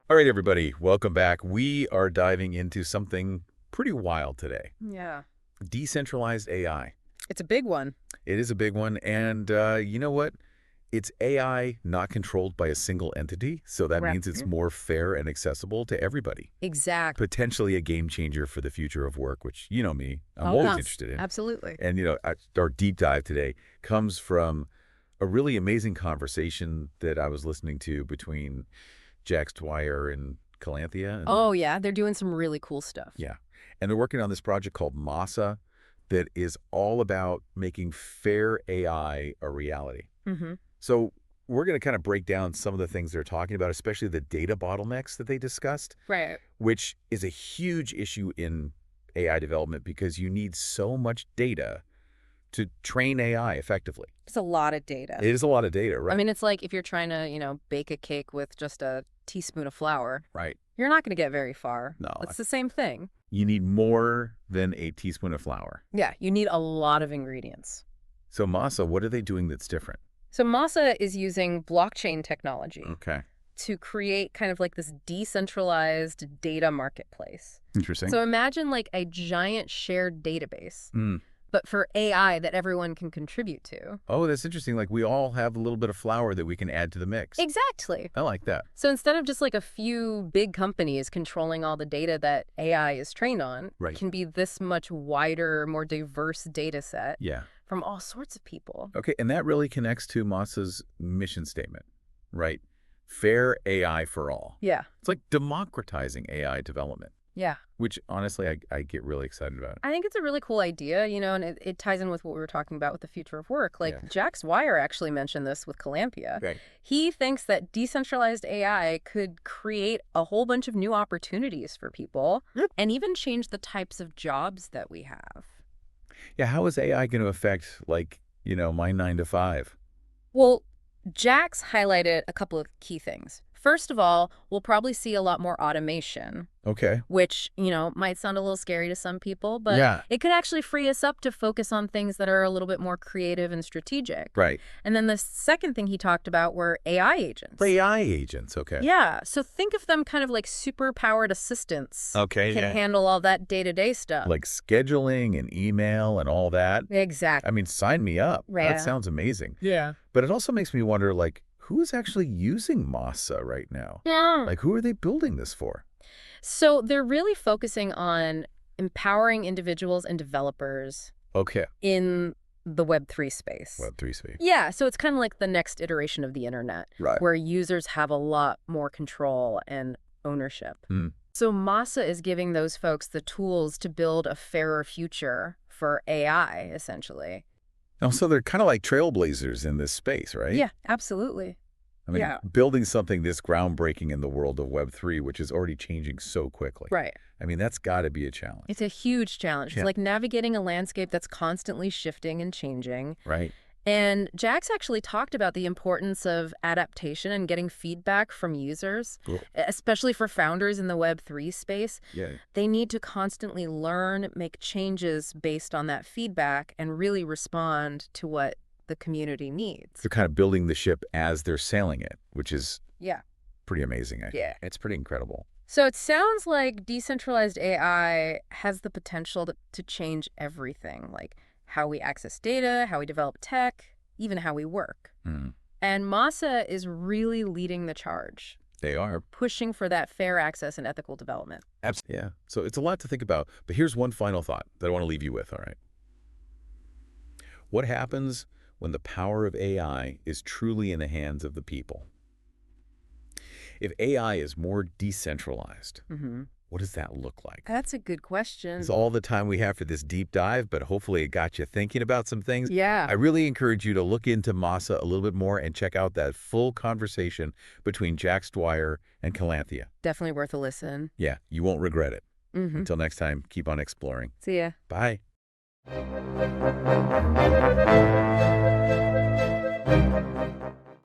All right, everybody, welcome back. We are diving into something pretty wild today. Yeah. Decentralized AI. It's a big one. It is a big one, and you know what? It's AI not controlled by a single entity, so that Right. means it's more fair and accessible to everybody. Exactly. Potentially a game changer for the future of work, which, you know me, I'm Oh, always yes. interested in. Absolutely. And, our deep dive today comes from a really amazing conversation that I was listening to between Jax Dwyer and Calanthea. And, Oh, yeah. They're doing some really cool stuff. yeah. And they're working on this project called Masa that is all about making fair AI a reality. Mm-hmm. So we're going to kind of break down some of the things they're talking about, especially the data bottlenecks that they discussed, Right. which is a huge issue in AI development because you need so much data to train AI effectively. It's a lot of data. It is a lot of data, right? I mean, it's like if you're trying to, bake a cake with just a teaspoon of flour, Right. you're not going to get very far. No. It's the same thing. You need more than a teaspoon of flour. Yeah. You need a lot of ingredients. So Masa, what are they doing that's different? So Masa is using blockchain technology Okay. to create kind of like this decentralized data marketplace. Interesting. So imagine like a giant shared database, Mm. but for AI that everyone can contribute to. Oh, that's interesting. Like we all have a little bit of flour that we can add to the mix. Exactly. I like that. So instead of just like a few big companies controlling all the data that AI is trained on, Right. it can be this much wider, more diverse data set Yeah. from all sorts of people. Okay, and that really connects to Masa's mission statement, right? Fair AI for all. Yeah. It's like democratizing AI development, Yeah. which honestly I get really excited about. I think it's a really cool idea, and it ties in with what we were talking about with the future of work. Like Yeah. Jax Dwyer actually mentioned this with Calanthea. Right. He thinks that decentralized AI could create a whole bunch of new opportunities for people and even change the types of jobs that we have. Yeah, how is AI going to affect, like, my 9 to 5? Well, Jax highlighted a couple of key things. First of all, we'll probably see a lot more automation, Okay. which, might sound a little scary to some people, but Yeah. it could actually free us up to focus on things that are a little bit more creative and strategic. Right. And then the second thing he talked about were AI agents. AI agents, okay. Yeah, so think of them kind of like super-powered assistants. Okay, Can yeah. handle all that day-to-day stuff. Like scheduling and email and all that. Exactly. I mean, sign me up. Right. That sounds amazing. Yeah. But it also makes me wonder, like, who is actually using Masa right now? Yeah. Like, who are they building this for? So they're really focusing on empowering individuals and developers Okay. in the Web3 space. Web3 space. Yeah, so it's kind of like the next iteration of the internet, Right. where users have a lot more control and ownership. Mm. So Masa is giving those folks the tools to build a fairer future for AI, essentially. Oh, so they're kind of like trailblazers in this space, right? Yeah, absolutely. I mean, yeah. building something this groundbreaking in the world of Web3, which is already changing so quickly. Right. I mean, that's got to be a challenge. It's a huge challenge. Yeah. It's like navigating a landscape that's constantly shifting and changing. Right. And Jax actually talked about the importance of adaptation and getting feedback from users, Cool. especially for founders in the Web3 space. Yeah. They need to constantly learn, make changes based on that feedback, and really respond to what the community needs. They're kind of building the ship as they're sailing it, which is Yeah. pretty amazing. Yeah. It's pretty incredible. So it sounds like decentralized AI has the potential to change everything, like how we access data, how we develop tech, even how we work. Mm. And Masa is really leading the charge, They are. pushing for that fair access and ethical development. Absolutely. Yeah. So it's a lot to think about. But here's one final thought that I want to leave you with, all right? What happens when the power of AI is truly in the hands of the people? If AI is more decentralized, what does that look like? That's a good question. It's all the time we have for this deep dive, but hopefully it got you thinking about some things. Yeah. I really encourage you to look into Masa a little bit more and check out that full conversation between Jax Dwyer and Calanthea. Definitely worth a listen. Yeah, you won't regret it. Until next time, keep on exploring. See ya. Bye.